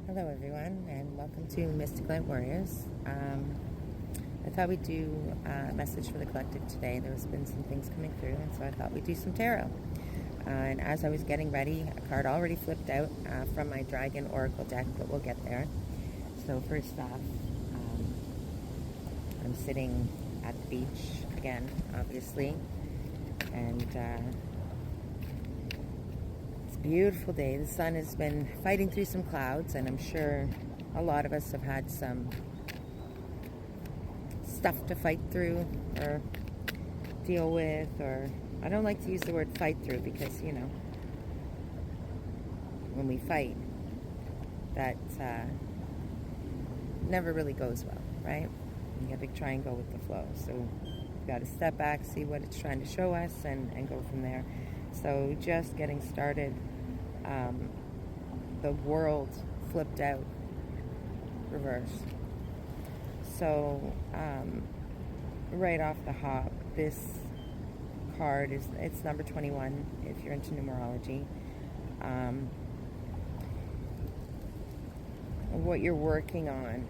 Hello everyone and welcome to Mystic Light Warriors. I thought we'd do a message for the collective today. There's been some things coming through and so I thought we'd do some tarot. And as I was getting ready, a card already flipped out from my Dragon Oracle deck, but we'll get there. So first off, I'm sitting at the beach again, obviously, and beautiful day. The sun has been fighting through some clouds, and I'm sure a lot of us have had some stuff to fight through or deal with, or I don't like to use the word fight through because, you know, when we fight, that never really goes well, right? You have to try and go with the flow. So we've got to step back, see what it's trying to show us, and go from there. So just getting started. The world flipped out, reverse. So right off the hop, this card it's number 21 if you're into numerology. What you're working on,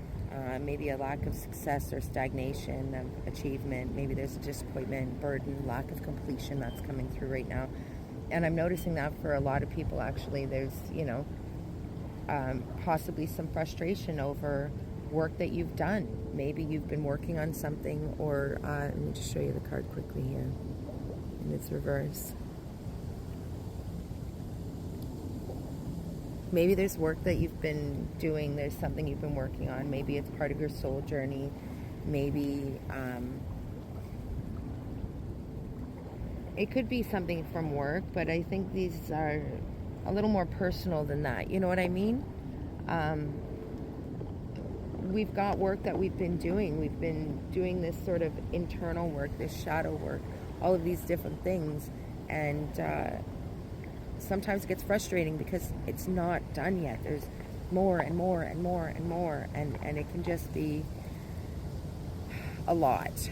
maybe a lack of success or stagnation of achievement, maybe there's a disappointment, burden, lack of completion that's coming through right now. And I'm noticing that for a lot of people, actually. There's, you know, possibly some frustration over work that you've done. Maybe you've been working on something, or let me just show you the card quickly here in its reverse. Maybe there's work that you've been doing, there's something you've been working on. Maybe it's part of your soul journey. Maybe it could be something from work, but I think these are a little more personal than that. You know what I mean? We've got work that we've been doing. We've been doing this sort of internal work, this shadow work, all of these different things. And sometimes it gets frustrating because it's not done yet. There's more and more and more and more. And it can just be a lot,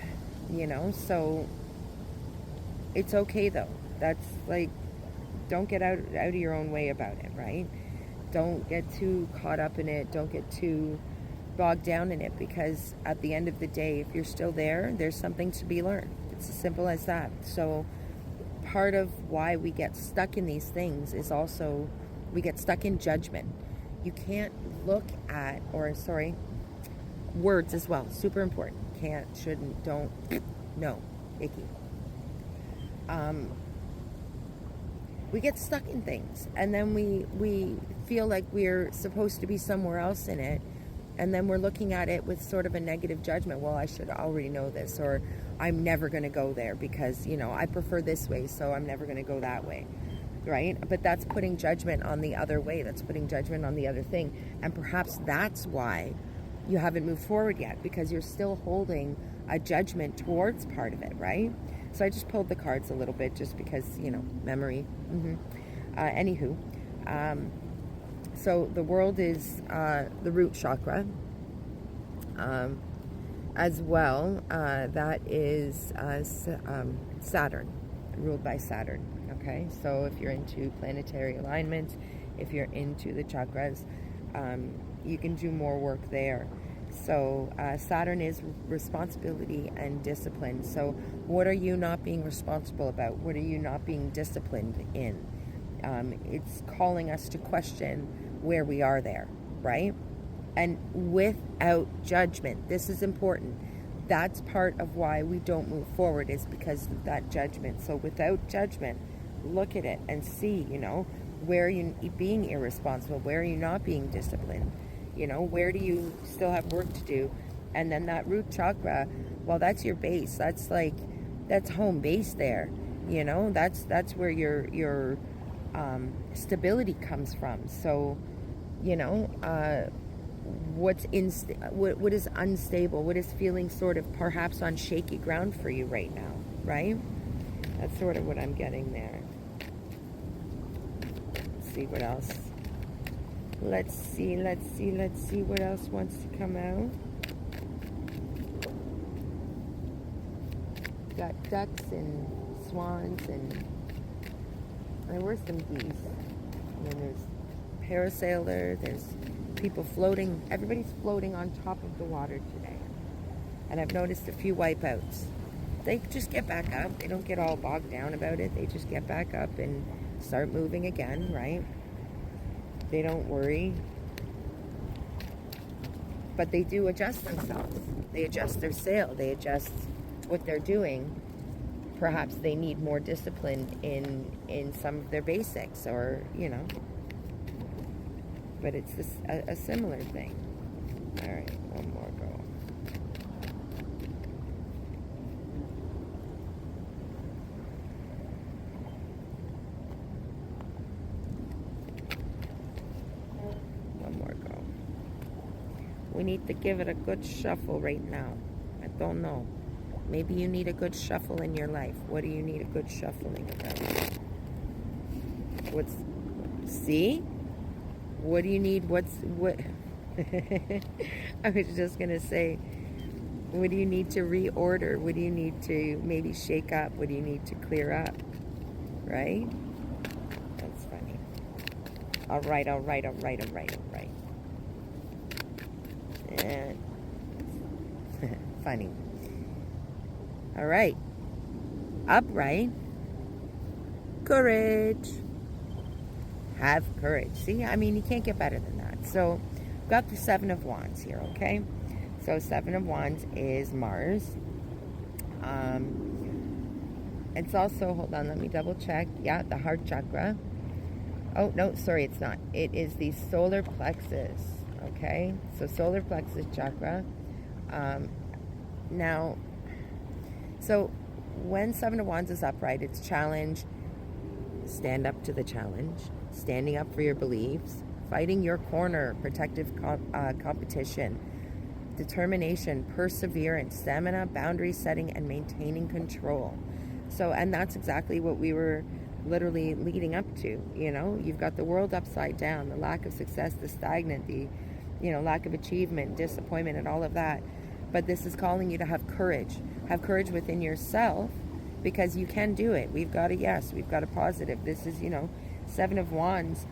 you know? So it's okay though. That's like, don't get out of your own way about it, right? Don't get too caught up in it. Don't get too bogged down in it, because at the end of the day, if you're still there, there's something to be learned. It's as simple as that. So part of why we get stuck in these things is also we get stuck in judgment. You can't look at, words as well, super important. Can't, shouldn't, don't, no, icky. We get stuck in things, and then we feel like we're supposed to be somewhere else in it, and then we're looking at it with sort of a negative judgment. Well, I should already know this, or I'm never going to go there because, you know, I prefer this way, so I'm never going to go that way, right? But that's putting judgment on the other way. That's putting judgment on the other thing, and perhaps that's why you haven't moved forward yet, because you're still holding a judgment towards part of it, right? So I just pulled the cards a little bit just because, you know, memory. Anywho, so the world is the root chakra as well. That is Saturn, ruled by Saturn. Okay, so if you're into planetary alignment, if you're into the chakras, you can do more work there. So Saturn is responsibility and discipline. So what are you not being responsible about? What are you not being disciplined in? It's calling us to question where we are there, right? And without judgment. This is important. That's part of why we don't move forward, is because of that judgment. So without judgment, look at it and see, you know, where are you being irresponsible? Where are you not being disciplined? You know, where do you still have work to do? And then that root chakra, well, that's your base. That's like, that's home base there. You know, that's where your stability comes from. So, you know, what is unstable, what is feeling sort of perhaps on shaky ground for you right now, right? That's sort of what I'm getting there. Let's see what else. Let's see what else wants to come out. Got ducks and swans, and there were some geese. And then there's parasailer, there's people floating, everybody's floating on top of the water today. And I've noticed a few wipeouts. They just get back up. They don't get all bogged down about it. They just get back up and start moving again, right? They don't worry. But they do adjust themselves. They adjust their sail. They adjust what they're doing. Perhaps they need more discipline in some of their basics, or, you know. But it's a similar thing. All right, one more go. One more go. We need to give it a good shuffle right now. I don't know. Maybe you need a good shuffle in your life. What do you need a good shuffling about? See? What do you need? What? I was just going to say, what do you need to reorder? What do you need to maybe shake up? What do you need to clear up? Right? That's funny. All right. And funny. All right. Upright. Courage. Have courage. See, I mean, you can't get better than that. So, we've got the Seven of Wands here, okay? So, Seven of Wands is Mars. It's also, hold on, let me double check. Yeah, the heart chakra. Oh, no, sorry, it's not. It is the solar plexus, okay? So, solar plexus chakra. Now, so when Seven of Wands is upright, it's challenge, stand up to the challenge, standing up for your beliefs, fighting your corner, protective competition, determination, perseverance, stamina, boundary setting, and maintaining control. So, and that's exactly what we were literally leading up to. You know, you've got the world upside down, the lack of success, the stagnant, the, you know, lack of achievement, disappointment, and all of that. But this is calling you to have courage. Have courage within yourself, because you can do it. We've got a yes. We've got a positive. This is, you know, Seven of Wands.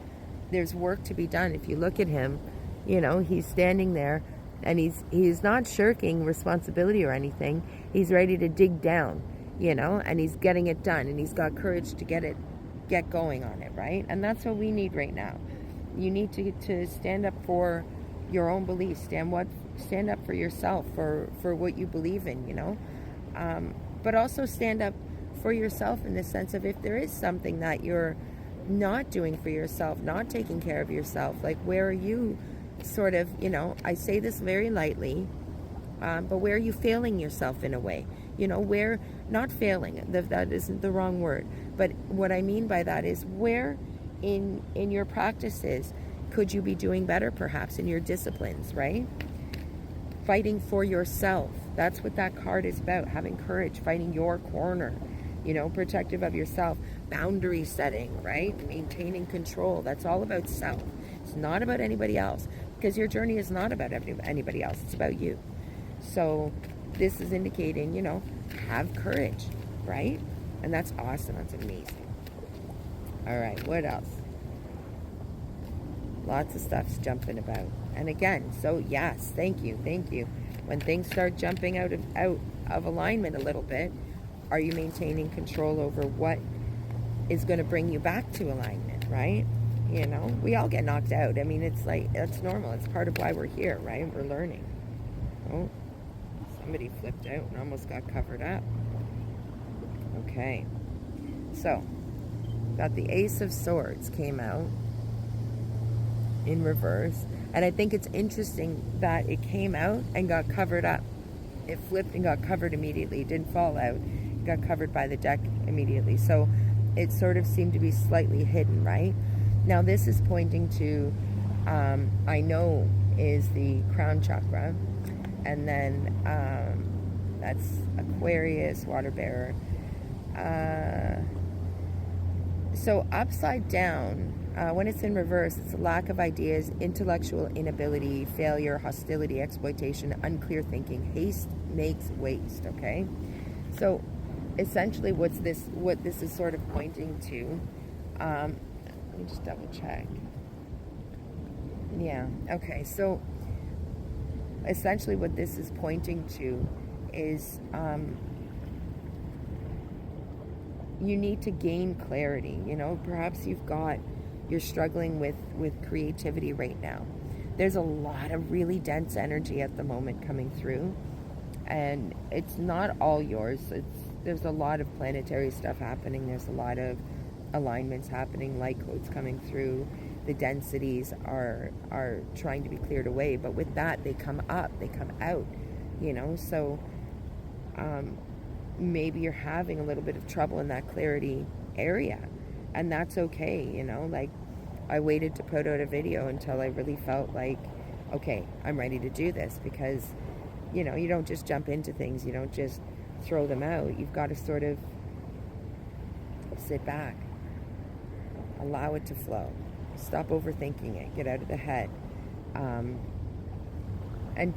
There's work to be done. If you look at him, you know, he's standing there and he's not shirking responsibility or anything. He's ready to dig down, you know, and he's getting it done, and he's got courage to get going on it, right? And that's what we need right now. You need to stand up for your own beliefs. Stand up for yourself, for what you believe in, you know. But also stand up for yourself in the sense of, if there is something that you're not doing for yourself, not taking care of yourself, like, where are you sort of, you know, I say this very lightly, but where are you failing yourself in a way? You know, where, not failing, that isn't the wrong word, but what I mean by that is, where in your practices could you be doing better, perhaps in your disciplines, right? Fighting for yourself. That's what that card is about. Having courage, fighting your corner, you know, protective of yourself, boundary setting, right? Maintaining control. That's all about self. It's not about anybody else, because your journey is not about anybody else. It's about you. So this is indicating, you know, have courage, right? And that's awesome. That's amazing. All right, what else? Lots of stuff's jumping about. And again, so yes, thank you. When things start jumping out of alignment a little bit, are you maintaining control over what is going to bring you back to alignment, right? You know, we all get knocked out. I mean, it's like, that's normal. It's part of why we're here, right? We're learning. Oh, somebody flipped out and almost got covered up. Okay. So, got the Ace of Swords came out in reverse. And I think it's interesting that it came out and got covered up. It flipped and got covered immediately. It didn't fall out. It got covered by the deck immediately. So it sort of seemed to be slightly hidden, right? Now this is pointing to, I know, is the crown chakra. And then that's Aquarius, water bearer. So upside down, when it's in reverse, it's a lack of ideas, intellectual inability, failure, hostility, exploitation, unclear thinking. Haste makes waste, okay? So essentially what this is sort of pointing to, let me just double check. Yeah. Okay. So essentially, what this is pointing to is you need to gain clarity. You know, perhaps you're struggling with creativity right now. There's a lot of really dense energy at the moment coming through, and it's not all yours. There's a lot of planetary stuff happening. There's a lot of alignments happening, light codes coming through. The densities are trying to be cleared away, but with that they come up, they come out, you know. So maybe you're having a little bit of trouble in that clarity area, and that's okay, you know. Like, I waited to put out a video until I really felt like, okay, I'm ready to do this, because you know, you don't just jump into things, you don't just throw them out. You've got to sort of sit back, allow it to flow, stop overthinking it, get out of the head, and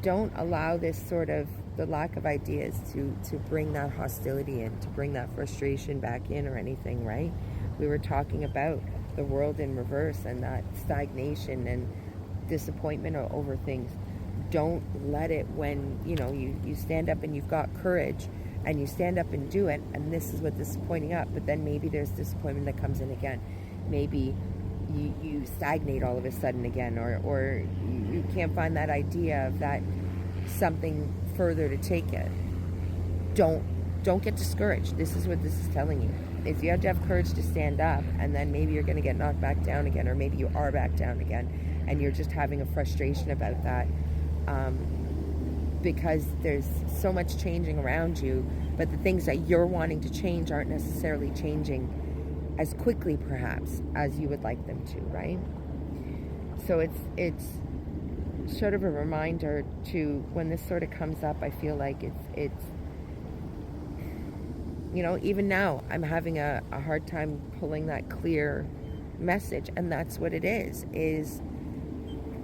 don't allow this sort of the lack of ideas to bring that hostility in, to bring that frustration back in or anything, right? We were talking about the world in reverse and that stagnation and disappointment over things. Don't let it, when you know you stand up and you've got courage and you stand up and do it, and this is what this is pointing up, but then maybe there's disappointment that comes in again. Maybe you stagnate all of a sudden again, or you can't find that idea of that something further to take it. Don't get discouraged. This is what this is telling you. If you have to have courage to stand up, and then maybe you're going to get knocked back down again, or maybe you are back down again, and you're just having a frustration about that, because there's so much changing around you, but the things that you're wanting to change aren't necessarily changing as quickly, perhaps, as you would like them to, right? So it's sort of a reminder to, when this sort of comes up, I feel like it's you know, even now I'm having a hard time pulling that clear message, and that's what it is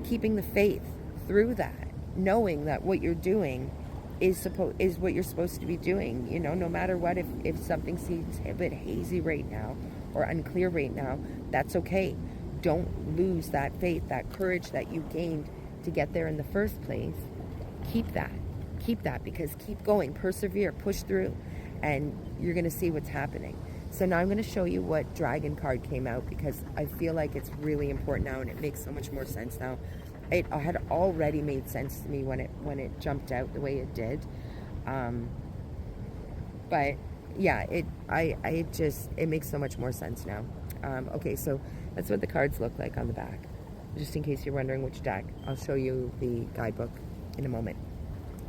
keeping the faith through that, knowing that what you're doing is what you're supposed to be doing. You know, no matter what, if something seems a bit hazy right now or unclear right now, that's okay. Don't lose that faith, that courage that you gained to get there in the first place. Keep that, because keep going, persevere, push through, and you're going to see what's happening. So now I'm going to show you what dragon card came out, because I feel like it's really important now, and it makes so much more sense now. It had already made sense to me when it jumped out the way it did, but yeah, it makes so much more sense now. Okay, so that's what the cards look like on the back, just in case you're wondering which deck. I'll show you the guidebook in a moment.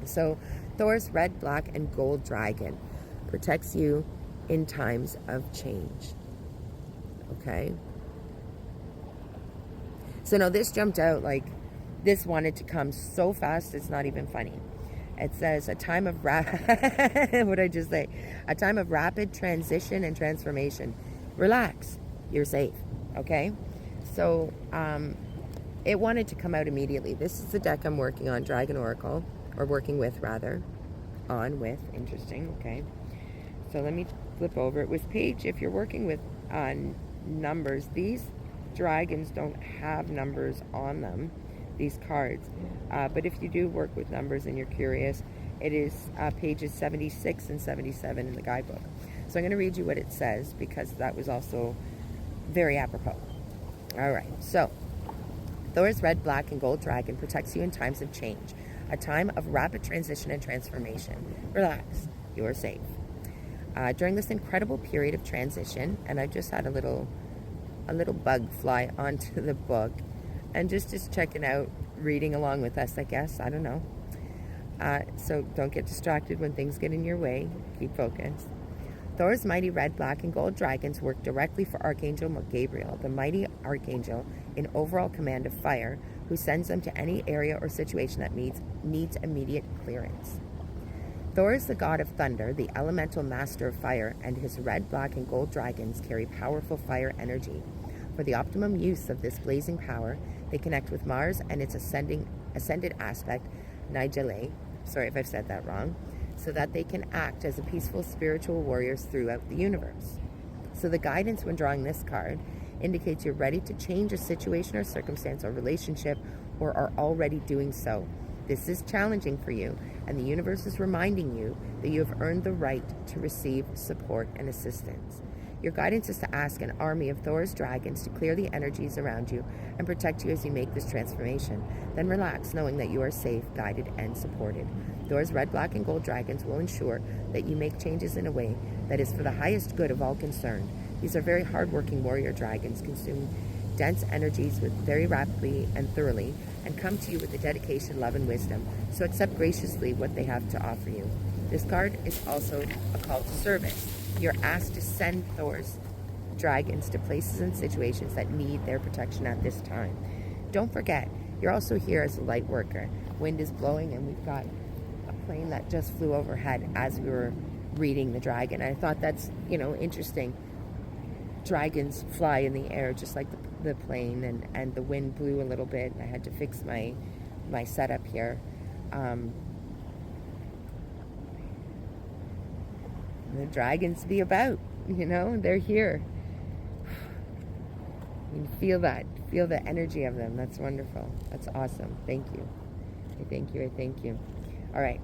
So Thor's red, black, and gold dragon protects you in times of change. Okay, so now this jumped out, like, this wanted to come so fast, it's not even funny. It says a time of what did I just say? A time of rapid transition and transformation. Relax, you're safe. Okay, so it wanted to come out immediately. This is the deck I'm working on, Dragon Oracle, or working with rather, interesting. Okay, so let me flip over it with page. If you're working with numbers, these dragons don't have numbers on them, these cards, but if you do work with numbers and you're curious, it is pages 76 and 77 in the guidebook. So I'm going to read you what it says, because that was also very apropos. All right, so Thor's red, black, and gold dragon protects you in times of change, a time of rapid transition and transformation. Relax, you are safe. During this incredible period of transition, and I just had a little bug fly onto the book, and just checking out, reading along with us, I guess. I don't know. So don't get distracted when things get in your way. Keep focused. Thor's mighty red, black, and gold dragons work directly for Archangel Gabriel, the mighty archangel in overall command of fire, who sends them to any area or situation that needs immediate clearance. Thor is the god of thunder, the elemental master of fire, and his red, black, and gold dragons carry powerful fire energy. For the optimum use of this blazing power, they connect with Mars and its ascended aspect, Nigel, sorry if I've said that wrong, so that they can act as a peaceful spiritual warriors throughout the universe. So the guidance when drawing this card indicates you're ready to change a situation or circumstance or relationship, or are already doing so. This is challenging for you, and the universe is reminding you that you have earned the right to receive support and assistance. Your guidance is to ask an army of Thor's dragons to clear the energies around you and protect you as you make this transformation. Then relax, knowing that you are safe, guided, and supported. Thor's red, black, and gold dragons will ensure that you make changes in a way that is for the highest good of all concerned. These are very hardworking warrior dragons, consume dense energies very rapidly and thoroughly, and come to you with the dedication, love, and wisdom. So accept graciously what they have to offer you. This card is also a call to service. You're asked to send Thor's dragons to places and situations that need their protection at this time. Don't forget, you're also here as a light worker. Wind is blowing, and we've got a plane that just flew overhead as we were reading the dragon. I thought that's, interesting. Dragons fly in the air just like the plane, and the wind blew a little bit. I had to fix my setup here. The dragons be about, they're here. You can feel the energy of them. That's wonderful. That's awesome. Thank you. I thank you. All right.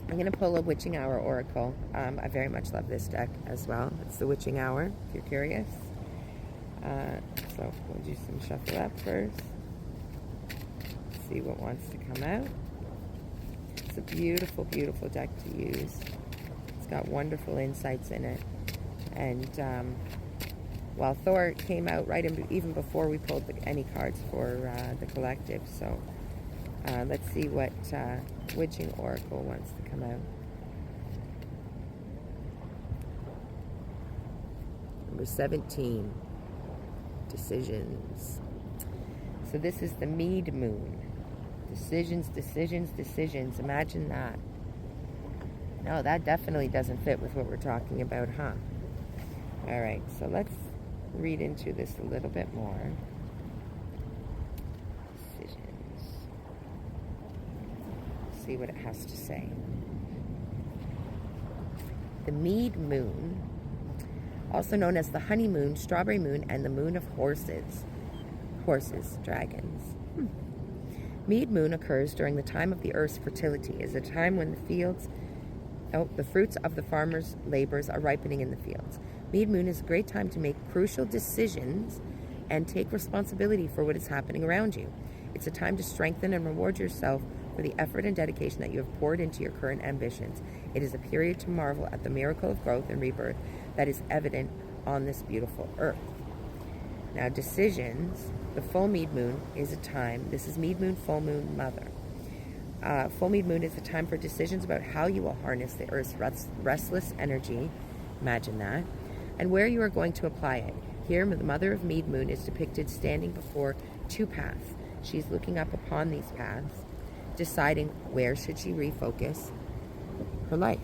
I'm going to pull a Witching Hour Oracle. I very much love this deck as well. It's the Witching Hour, if you're curious. So we'll do some shuffle up first. See what wants to come out. It's a beautiful, beautiful deck to use. It's got wonderful insights in it. And while Thor came out even before we pulled any cards for the collective. So let's see what Witching Oracle wants to come out. Number 17. Decisions. So this is the Mead Moon. Decisions, decisions, decisions. Imagine that. No, that definitely doesn't fit with what we're talking about, huh? All right, so let's read into this a little bit more. Decisions. See what it has to say. The Mead Moon, also known as the honeymoon, strawberry moon, and the moon of horses. Dragons. Mead moon occurs during the time of the earth's fertility. It is a time when the fruits of the farmer's labors are ripening in the fields. Mead moon is a great time to make crucial decisions and take responsibility for what is happening around you. It's a time to strengthen and reward yourself for the effort and dedication that you have poured into your current ambitions. It is a period to marvel at the miracle of growth and rebirth that is evident on this beautiful earth. Now, decisions, the full Mead moon is a time, this is Mead moon, full moon, mother. Full Mead moon is a time for decisions about how you will harness the earth's restless energy, imagine that, and where you are going to apply it. Here, the mother of Mead moon is depicted standing before two paths. She's looking up upon these paths, deciding where should she refocus her life.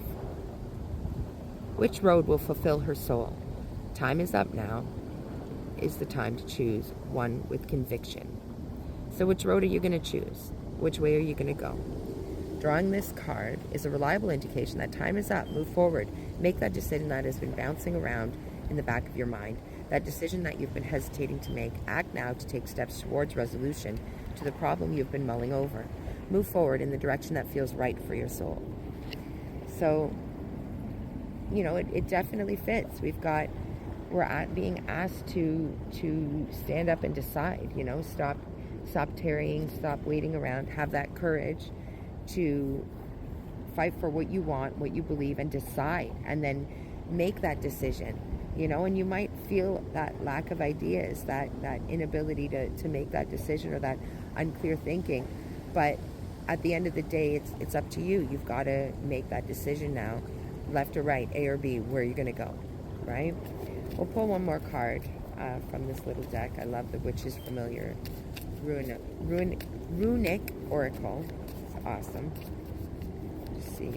Which road will fulfill her soul? Time is up now. Is the time to choose one with conviction. So which road are you going to choose? Which way are you going to go? Drawing this card is a reliable indication that time is up. Move forward. Make that decision that has been bouncing around in the back of your mind. That decision that you've been hesitating to make. Act now to take steps towards resolution to the problem you've been mulling over. Move forward in the direction that feels right for your soul. So, it definitely fits. We're being asked to stand up and decide, stop tarrying, stop waiting around, have that courage to fight for what you want, what you believe, and decide, and then make that decision, and you might feel that lack of ideas, that inability to make that decision, or that unclear thinking, but at the end of the day, it's up to you. You've got to make that decision now, left or right, A or B, where you're going to go, right? We'll pull one more card from this little deck. I love the Witch's Familiar Runic Oracle. It's awesome. Just see.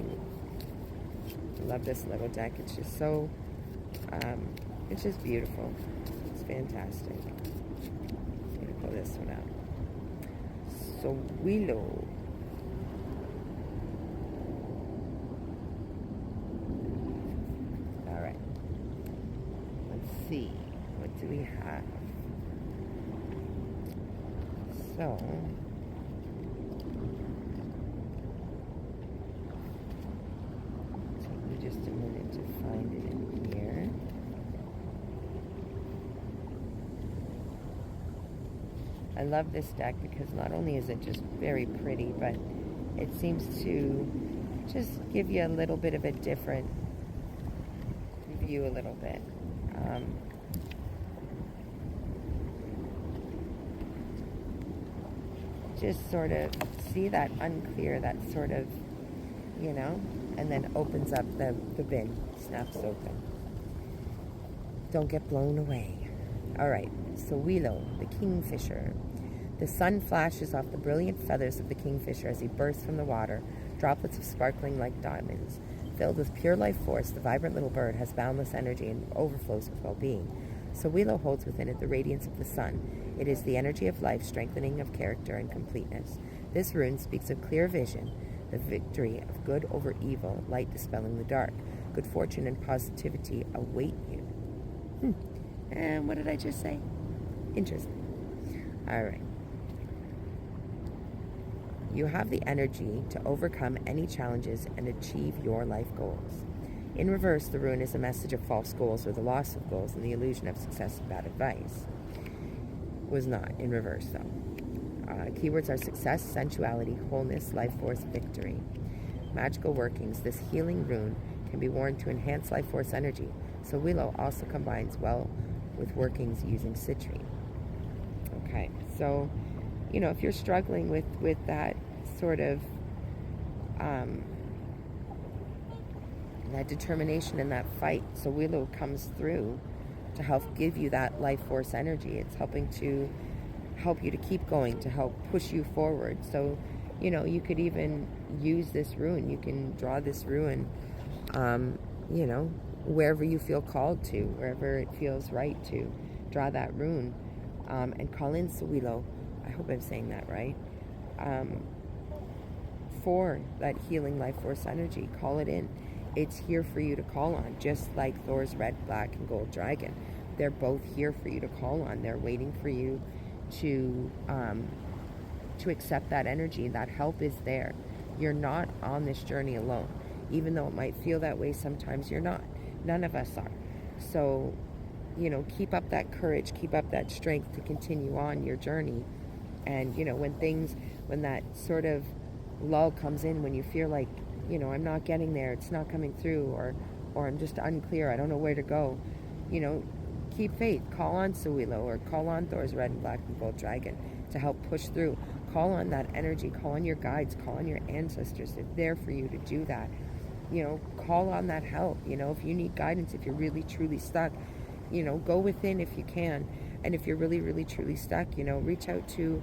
I love this little deck. It's just so, it's just beautiful. It's fantastic. I'm going to pull this one out. So Willow. See, what do we have. So, take me just a minute to find it in here. I love this deck because not only is it just very pretty, but it seems to just give you a little bit of a different view a little bit. Just sort of see that unclear, that sort of, and then opens up the bin, snaps open. Don't get blown away. All right, so Wilo, the kingfisher. The sun flashes off the brilliant feathers of the kingfisher as he bursts from the water, droplets of sparkling like diamonds. Filled with pure life force, the vibrant little bird has boundless energy and overflows with well-being. So Wilo holds within it the radiance of the sun. It is the energy of life, strengthening of character and completeness. This rune speaks of clear vision, the victory of good over evil, light dispelling the dark. Good fortune and positivity await you. And what did I just say? Interesting. All right. You have the energy to overcome any challenges and achieve your life goals. In reverse, the rune is a message of false goals or the loss of goals and the illusion of success and bad advice. Was not in reverse, though. Keywords are success, sensuality, wholeness, life force, victory. Magical workings. This healing rune can be worn to enhance life force energy. So Wilo also combines well with workings using citrine. Okay, so if you're struggling with that sort of that determination and that fight, so Wilo comes through to help give you that life force energy. It's helping to help you to keep going, to help push you forward. So, you could even use this rune. You can draw this rune, wherever you feel called to, wherever it feels right to draw that rune, and call in Sawilo. I hope I'm saying that right. For that healing life force energy, call it in. It's here for you to call on, just like Thor's red, black, and gold dragon. They're both here for you to call on. They're waiting for you to accept that energy. That help is there. You're not on this journey alone. Even though it might feel that way sometimes, you're not. None of us are. So, keep up that courage, keep up that strength to continue on your journey. And, when that sort of lull comes in, when you feel like, I'm not getting there, it's not coming through, or I'm just unclear, I don't know where to go, keep faith. Call on Sawilo or call on Thor's red and black and gold dragon to help push through. Call on that energy, call on your guides, call on your ancestors. They're there for you to do that. Call on that help. If you need guidance, if you're really truly stuck, go within if you can. And if you're really, really, truly stuck, reach out to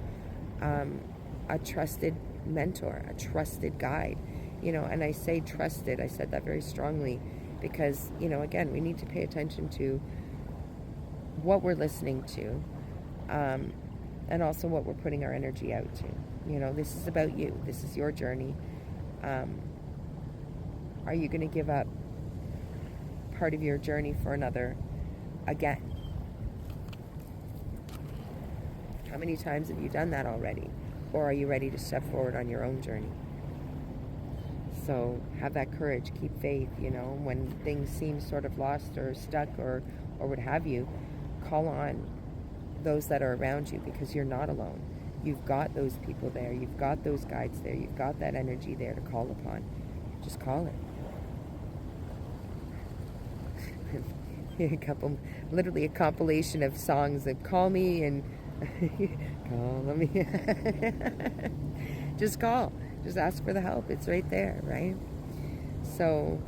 a trusted mentor, a trusted guide. And I say trusted, I said that very strongly because, again, we need to pay attention to what we're listening to, and also what we're putting our energy out to. This is about you. This is your journey. Are you going to give up part of your journey for another again? How many times have you done that already? Or are you ready to step forward on your own journey? So have that courage, keep faith, when things seem sort of lost or stuck or what have you, call on those that are around you because you're not alone. You've got those people there, you've got those guides there, you've got that energy there to call upon. Just call it. Literally a compilation of songs that call me and call me. Just call. Just ask for the help. It's right there, right? So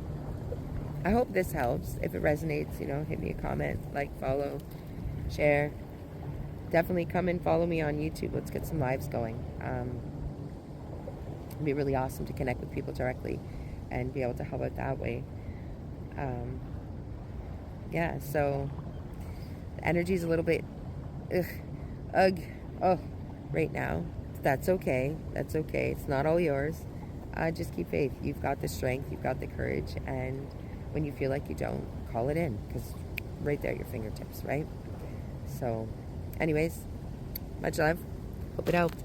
I hope this helps. If it resonates, hit me a comment, like, follow, share. Definitely come and follow me on YouTube. Let's get some lives going. It'd be really awesome to connect with people directly and be able to help out that way. So the energy's a little bit right now. That's okay. That's okay. It's not all yours. Just keep faith. You've got the strength. You've got the courage. And when you feel like you don't, call it in because right there at your fingertips, right? So, anyways, much love. Hope it helped.